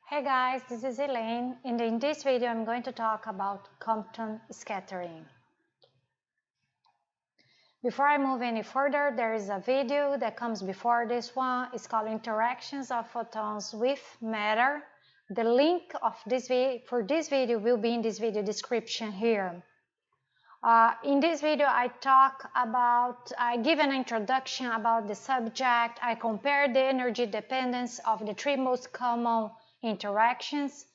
Hey guys, this is Elaine, and in this video I'm going to talk about Compton scattering. Before I move any further, there is a video that comes before this one. It's called Interactions of Photons with Matter. The link of for this video will be in this video description here. In this video I give an introduction about the subject. I compare the energy dependence of the three most common interactions,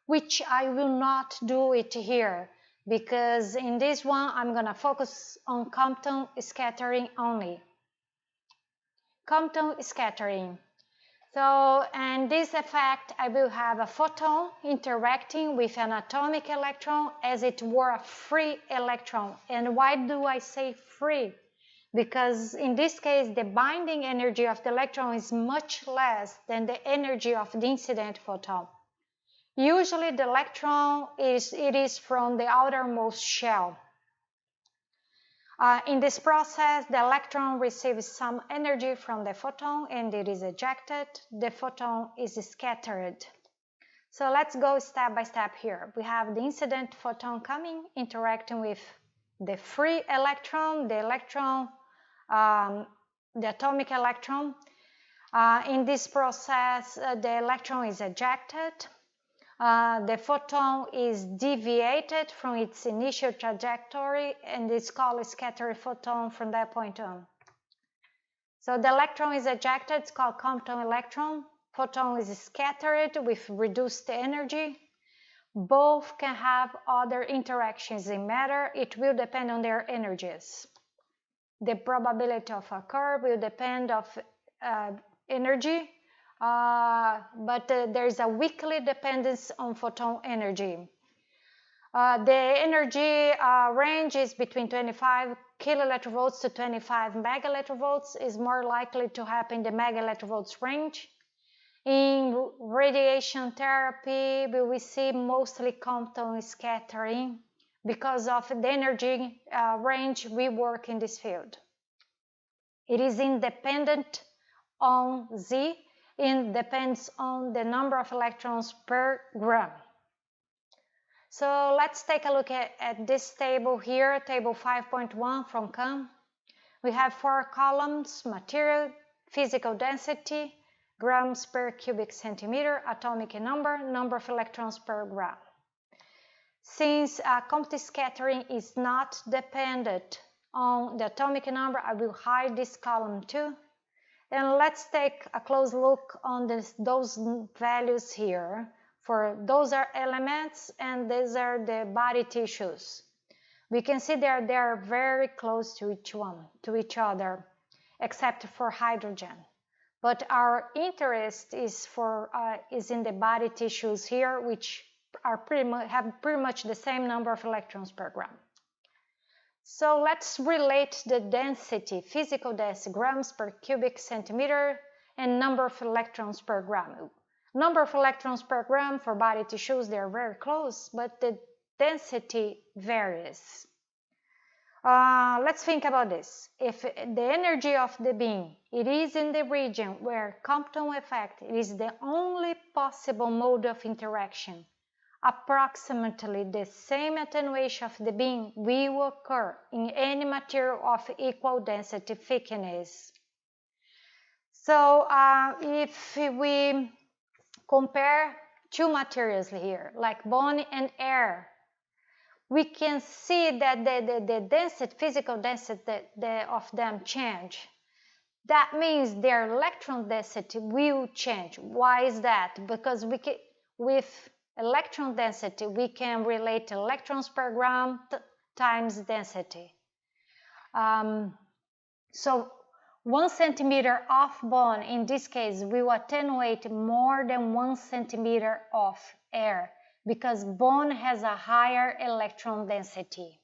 which I will not do it here because in this one I'm gonna focus on Compton scattering only. Compton scattering. And this effect, I will have a photon interacting with an atomic electron as it were a free electron. And why do I say free? Because in this case, the binding energy of the electron is much less than the energy of the incident photon. Usually the electron is from the outermost shell. In this process, the electron receives some energy from the photon and it is ejected. The photon is scattered. So let's go step by step here. We have the incident photon coming, interacting with the free electron, the atomic electron. In this process, the electron is ejected. The photon is deviated from its initial trajectory and it's called a scattered photon from that point on. So the electron is ejected, it's called Compton electron. Photon is scattered with reduced energy. Both can have other interactions in matter. It will depend on their energies. The probability of occur will depend on energy. But there is a weakly dependence on photon energy. The energy range is between 25 kiloelectronvolts to 25 megaelectronvolts. Is more likely to happen in the megaelectronvolts range. In radiation therapy, we will see mostly Compton scattering because of the energy range we work in this field. It is independent on Z. It depends on the number of electrons per gram. So let's take a look at this table here, table 5.1 from CAM. We have 4 columns: material, physical density, grams per cubic centimeter, atomic number, number of electrons per gram. Since Compton scattering is not dependent on the atomic number, I will hide this column too. And let's take a close look on those values here. For those are elements and these are the body tissues. We can see they are very close to each other, except for hydrogen. But our interest is in the body tissues here, which have pretty much the same number of electrons per gram. So let's relate the density, physical density, grams per cubic centimeter, and number of electrons per gram. Number of electrons per gram for body tissues, they are very close, but the density varies. Let's think about this. If the energy of the beam, it is in the region where Compton effect is the only possible mode of interaction, approximately the same attenuation of the beam will occur in any material of equal density thickness. So if we compare two materials here, like bone and air, we can see that the density, physical density of them change. That means their electron density will change. Why is that? Because with electron density, we can relate electrons per gram times density. So 1 centimeter of bone, in this case, will attenuate more than 1 centimeter of air because bone has a higher electron density.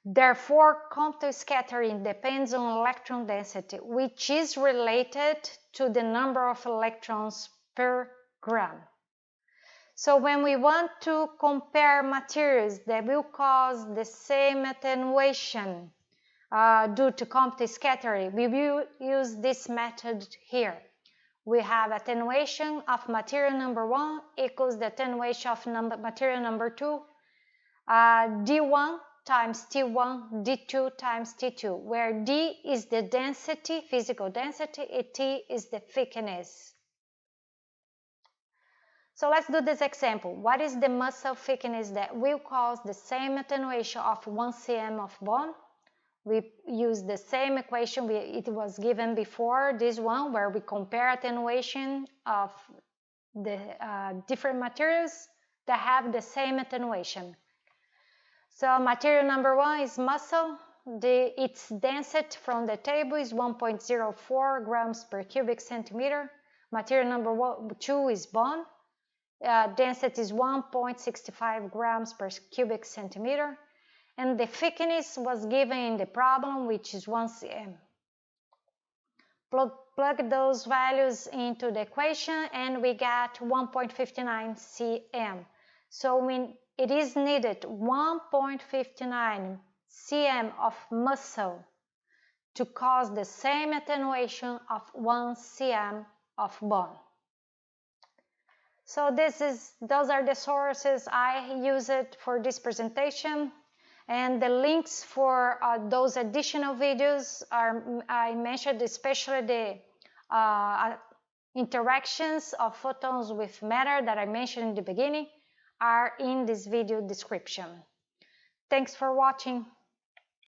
Therefore, Compton scattering depends on electron density, which is related to the number of electrons per gram. So when we want to compare materials that will cause the same attenuation due to Compton scattering, we will use this method here. we have attenuation of material number 1 equals the attenuation of material number 2, D1 times T1, D2 times T2, where D is the density, physical density, and T is the thickness. So let's do this example. What is the muscle thickness that will cause the same attenuation of 1 cm of bond? We use the same equation it was given before, this one, where we compare attenuation of the different materials that have the same attenuation. So material number 1 is muscle. Its density from the table is 1.04 grams per cubic centimeter. Material number 2 is bond. Density is 1.65 grams per cubic centimeter. And the thickness was given in the problem, which is 1 cm. Plug those values into the equation and we got 1.59 cm. So it is needed 1.59 cm of muscle to cause the same attenuation of 1 cm of bond. So those are the sources I used for this presentation. And the links for those additional videos I mentioned, especially the interactions of photons with matter that I mentioned in the beginning, are in this video description. Thanks for watching.